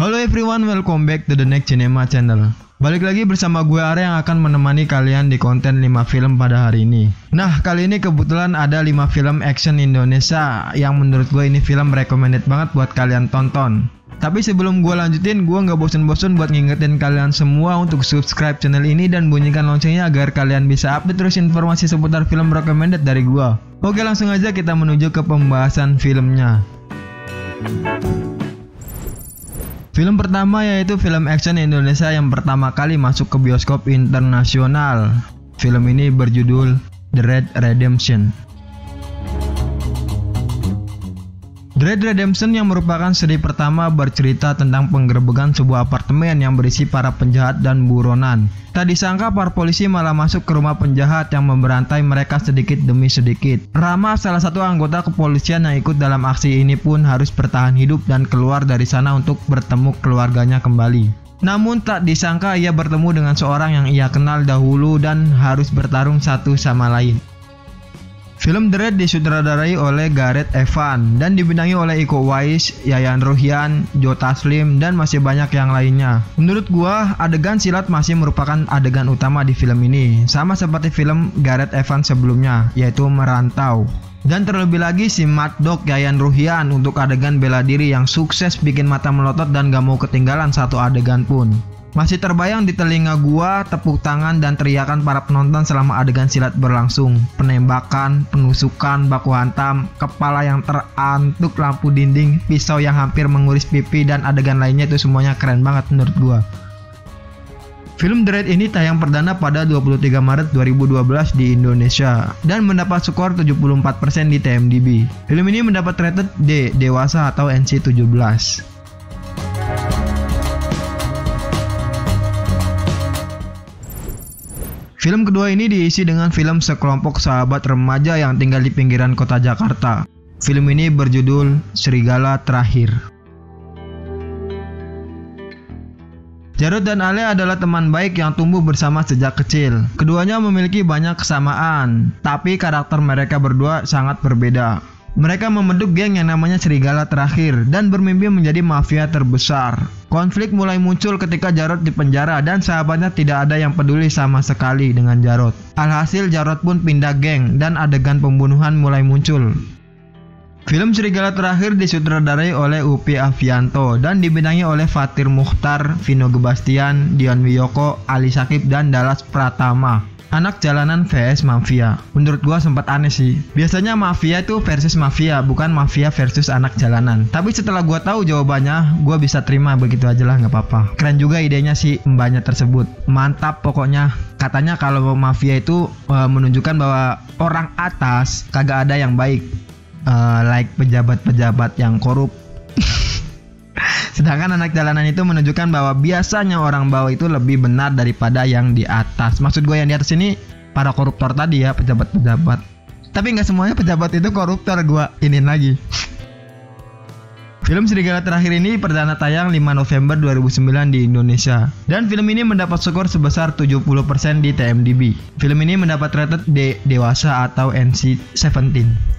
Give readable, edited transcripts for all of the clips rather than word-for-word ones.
Halo everyone, welcome back to the Next Cinema Channel. Balik lagi bersama gue Arya yang akan menemani kalian di konten 5 film pada hari ini. Nah, kali ini kebetulan ada 5 film action Indonesia yang menurut gue ini film recommended banget buat kalian tonton. Tapi sebelum gue lanjutin, gue gak bosen-bosen buat ngingetin kalian semua untuk subscribe channel ini dan bunyikan loncengnya agar kalian bisa update terus informasi seputar film recommended dari gue. Oke, langsung aja kita menuju ke pembahasan filmnya. Film pertama yaitu film action Indonesia yang pertama kali masuk ke bioskop internasional. Film ini berjudul The Red Redemption. The Red Redemption yang merupakan seri pertama bercerita tentang penggerebekan sebuah apartemen yang berisi para penjahat dan buronan. Tak disangka para polisi malah masuk ke rumah penjahat yang memberantai mereka sedikit demi sedikit. Rama, salah satu anggota kepolisian yang ikut dalam aksi ini pun harus bertahan hidup dan keluar dari sana untuk bertemu keluarganya kembali. Namun tak disangka ia bertemu dengan seorang yang ia kenal dahulu dan harus bertarung satu sama lain. Film The Red disutradarai oleh Gareth Evans dan dibintangi oleh Iko Uwais, Yayan Ruhian, Joe Taslim, dan masih banyak yang lainnya. Menurut gua, adegan silat masih merupakan adegan utama di film ini, sama seperti film Gareth Evans sebelumnya, yaitu Merantau. Dan terlebih lagi si Mad Dog Yayan Ruhian untuk adegan bela diri yang sukses bikin mata melotot dan gak mau ketinggalan satu adegan pun. Masih terbayang di telinga gua tepuk tangan dan teriakan para penonton selama adegan silat berlangsung. Penembakan, penusukan, baku hantam, kepala yang terantuk lampu dinding, pisau yang hampir menguris pipi, dan adegan lainnya itu semuanya keren banget menurut gua. Film The Red ini tayang perdana pada 23 Maret 2012 di Indonesia dan mendapat skor 74% di TMDb. Film ini mendapat rated D, dewasa atau NC-17. Film kedua ini diisi dengan film sekelompok sahabat remaja yang tinggal di pinggiran kota Jakarta. Film ini berjudul Serigala Terakhir. Jarod dan Ale adalah teman baik yang tumbuh bersama sejak kecil. Keduanya memiliki banyak kesamaan, tapi karakter mereka berdua sangat berbeda. Mereka membentuk geng yang namanya Serigala Terakhir dan bermimpi menjadi mafia terbesar. Konflik mulai muncul ketika Jarod dipenjara dan sahabatnya tidak ada yang peduli sama sekali dengan Jarod. Alhasil Jarod pun pindah geng dan adegan pembunuhan mulai muncul. Film Serigala Terakhir disutradarai oleh Upi Avianto dan dibintangi oleh Fathir Muchtar, Vino Gebastian, Dion Wiyoko, Ali Shakib, dan Dallas Pratama. Anak jalanan vs mafia. Menurut gua sempat aneh sih. Biasanya mafia itu versus mafia, bukan mafia versus anak jalanan. Tapi setelah gua tahu jawabannya, gua bisa terima begitu aja lah, nggak apa-apa. Keren juga idenya si mbaknya tersebut. Mantap pokoknya. Katanya kalau mafia itu menunjukkan bahwa orang atas kagak ada yang baik. Like pejabat-pejabat yang korup. Sedangkan anak jalanan itu menunjukkan bahwa biasanya orang bawah itu lebih benar daripada yang di atas. Maksud gue yang di atas ini para koruptor tadi ya, pejabat-pejabat. Tapi nggak semuanya pejabat itu koruptor, gue iniin lagi. Film Serigala Terakhir ini perdana tayang 5 November 2009 di Indonesia. Dan film ini mendapat skor sebesar 70% di TMDb. Film ini mendapat rated D, dewasa atau NC-17.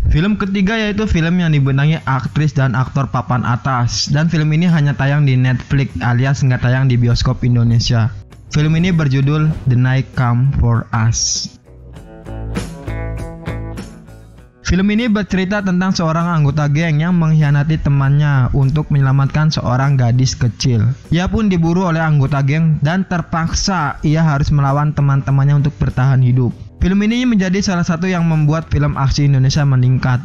Film ketiga yaitu film yang dibintangi aktris dan aktor papan atas, dan film ini hanya tayang di Netflix alias nggak tayang di bioskop Indonesia. Film ini berjudul The Night Come For Us. Film ini bercerita tentang seorang anggota geng yang mengkhianati temannya untuk menyelamatkan seorang gadis kecil. Ia pun diburu oleh anggota geng dan terpaksa ia harus melawan teman-temannya untuk bertahan hidup. Film ini menjadi salah satu yang membuat film aksi Indonesia meningkat.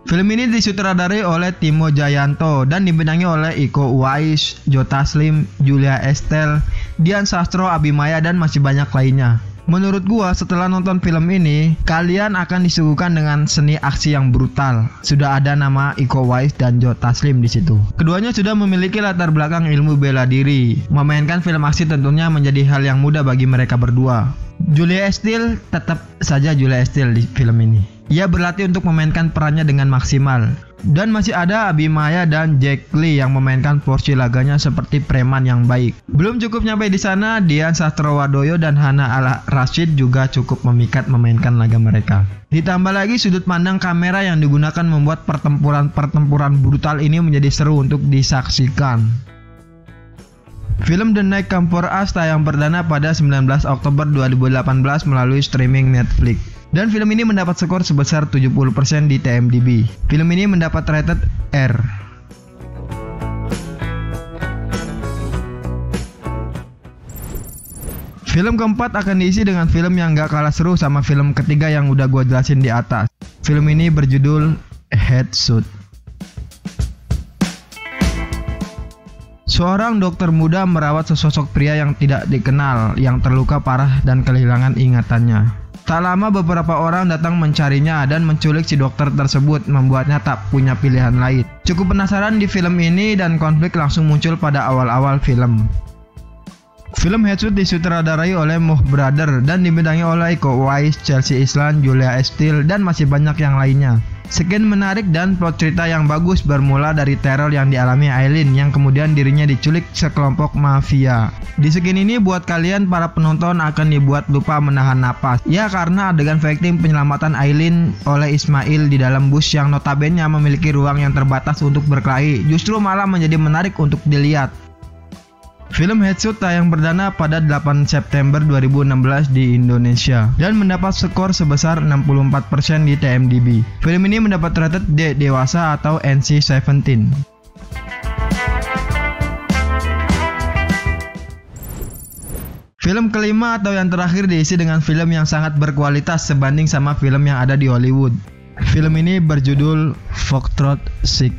Film ini disutradarai oleh Timo Jayanto dan dibintangi oleh Iko Uwais, Joe Taslim, Julia Estelle, Dian Sastro, Abimaya, dan masih banyak lainnya. Menurut gua setelah nonton film ini, kalian akan disuguhkan dengan seni aksi yang brutal. Sudah ada nama Iko Uwais dan Joe Taslim di situ. Keduanya sudah memiliki latar belakang ilmu bela diri. Memainkan film aksi tentunya menjadi hal yang mudah bagi mereka berdua. Julia Estelle tetap saja Julia Estelle di film ini. Ia berlatih untuk memainkan perannya dengan maksimal. Dan masih ada Abimaya dan Jack Lee yang memainkan porsi laganya seperti preman yang baik. Belum cukup nyampe di sana, Dian Sastrowadoyo dan Hana Al-Rashid juga cukup memikat memainkan laga mereka. Ditambah lagi sudut pandang kamera yang digunakan membuat pertempuran brutal ini menjadi seru untuk disaksikan. Film The Night Come For Us tayang perdana pada 19 Oktober 2018 melalui streaming Netflix. Dan film ini mendapat skor sebesar 70% di TMDb. Film ini mendapat rated R. Film keempat akan diisi dengan film yang gak kalah seru sama film ketiga yang udah gue jelasin di atas. Film ini berjudul Headshot. Seorang dokter muda merawat sesosok pria yang tidak dikenal, yang terluka parah dan kehilangan ingatannya. Tak lama beberapa orang datang mencarinya dan menculik si dokter tersebut, membuatnya tak punya pilihan lain. Cukup penasaran di film ini dan konflik langsung muncul pada awal-awal film. Film Headshot disutradarai oleh Moh Brother dan dibintangi oleh Iko Uwais, Chelsea Islan, Julia Estelle, dan masih banyak yang lainnya. Sekian menarik dan plot cerita yang bagus bermula dari teror yang dialami Aileen yang kemudian dirinya diculik sekelompok mafia. Di skin ini buat kalian para penonton akan dibuat lupa menahan napas. Ya, karena adegan fighting penyelamatan Aileen oleh Ismail di dalam bus yang notabene memiliki ruang yang terbatas untuk berkelahi justru malah menjadi menarik untuk dilihat. Film Headshot tayang perdana pada 8 September 2016 di Indonesia dan mendapat skor sebesar 64% di TMDb. Film ini mendapat rated D dewasa atau NC-17. Film kelima atau yang terakhir diisi dengan film yang sangat berkualitas sebanding sama film yang ada di Hollywood. Film ini berjudul Foxtrot Chick.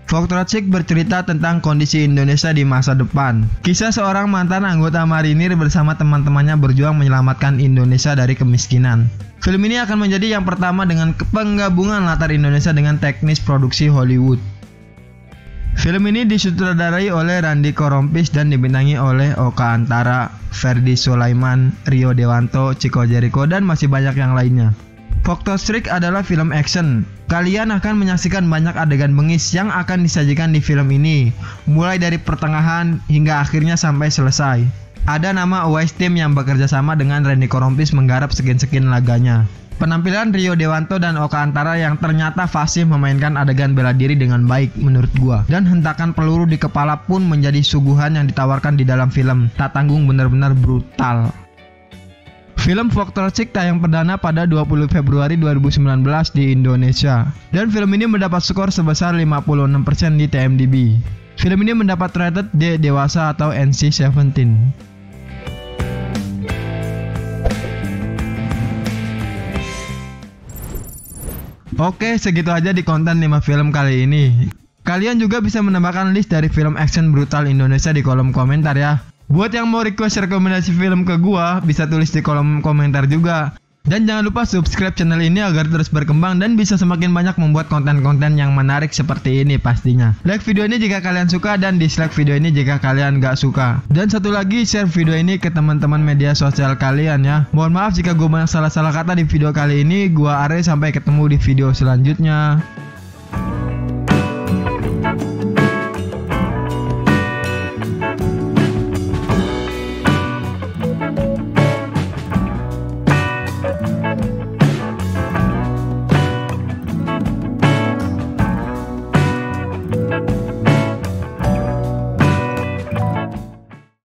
Foxtrot Chick bercerita tentang kondisi Indonesia di masa depan. Kisah seorang mantan anggota marinir bersama teman-temannya berjuang menyelamatkan Indonesia dari kemiskinan. Film ini akan menjadi yang pertama dengan penggabungan latar Indonesia dengan teknis produksi Hollywood. Film ini disutradarai oleh Randy Korompis dan dibintangi oleh Oka Antara, Ferdi Sulaiman, Rio Dewanto, Chico Jericho, dan masih banyak yang lainnya. Foxtrot Chick adalah film action. Kalian akan menyaksikan banyak adegan bengis yang akan disajikan di film ini, mulai dari pertengahan hingga akhirnya sampai selesai. Ada nama Uwais Team yang bekerja sama dengan Randy Korompis menggarap skin-skin laganya. Penampilan Rio Dewanto dan Oka Antara yang ternyata fasih memainkan adegan bela diri dengan baik menurut gua. Dan hentakan peluru di kepala pun menjadi suguhan yang ditawarkan di dalam film. Tak tanggung, benar-benar brutal. Film Foxtrot Chick tayang perdana pada 20 Februari 2019 di Indonesia. Dan film ini mendapat skor sebesar 56% di TMDb. Film ini mendapat rated D dewasa atau NC-17. Oke, segitu aja di konten 5 film kali ini. Kalian juga bisa menambahkan list dari film action brutal Indonesia di kolom komentar ya. Buat yang mau request rekomendasi film ke gua, bisa tulis di kolom komentar juga. Dan jangan lupa subscribe channel ini agar terus berkembang dan bisa semakin banyak membuat konten-konten yang menarik seperti ini pastinya. Like video ini jika kalian suka dan dislike video ini jika kalian gak suka. Dan satu lagi, share video ini ke teman-teman media sosial kalian ya. Mohon maaf jika gua banyak salah-salah kata di video kali ini. Gua Are, sampai ketemu di video selanjutnya.